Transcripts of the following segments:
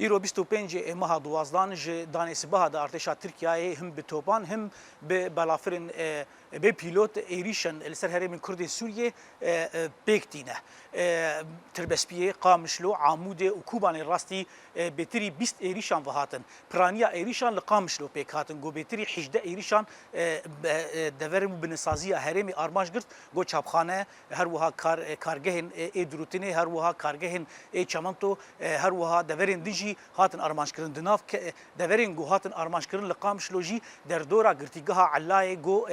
ایرو 25 ماه دوازدان ج دانسبها د ارتشا ترکیه هم به توپان هم به بلافرین به پیلوت ایریشن لسر هرم کرد سوریه بیکتینه تربسپیه قامشلو عمود و کوبان راستی بتری 20 ایریشان وهاتن پرانیا ایریشان لقامشلو بیکاتن گو بتری 18 ایریشان دورم بنسازی هرم آرماش گرت گو چابخانه هر وها کارگهن ادروتینه هر وها کارگهن چمنتو هر وها دورن دیجی هاتن آرماش کردن دناف دورن گو هاتن آرماش کردن لقامشلوجی در دورا گرتیگاه علای گو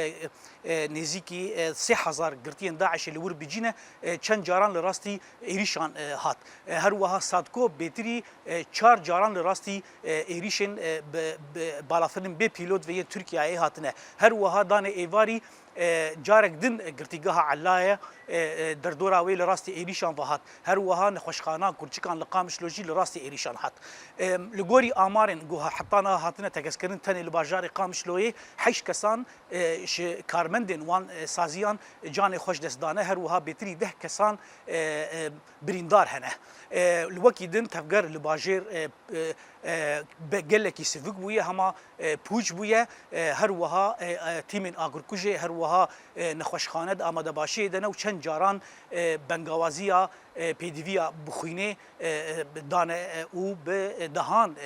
نزیکی 3000 گرتین داعش لور بجینه چند جاران لراستی ایریشان هات هر وها سادکو بهتری 4 جاران لراستی ایریشن بالافرین به پیلوت و ترکیه هاتنه هر وها دان ایواری جارك دن قرتيقها علاية در دورا وي لراستي إيريشان فهات هر وها نخوشخانا كورتشكان لقامش لوجي لراستي إيريشان هات لغوري آمارن جوها حطانا هاتنا تكسكرن تاني لباجاري قامش لوي حيش كسان كارمندن وان سازيان جاني خوش دستدانه هر وها بتري 10 كسان بريندار هنه الوكي دن تفقر لباجير قالك يسفق بويا هما بوج بويا هر وها تيمن آگرکوژه هر وها نخوشخانه آماده باشه دنه و چند جاران بنگاوازیا پیدویا بخوینه دانه او به دهان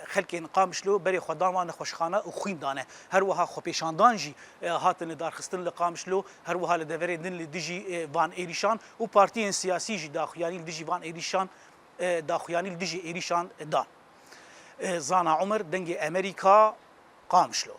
خلک قامشلو بری خداما نخوشخانه و خوین دانه هر وها خوپیشاندان جی هاتن دارخستن لقامشلو هر وها لدوری دن لدیجی وان ایریشان و پارتیین سیاسی جی داخویانی لدیجی وان ایریشان داخویانی لدیجی ایریشان دان زانا عمر دنگ امریکا قامشلو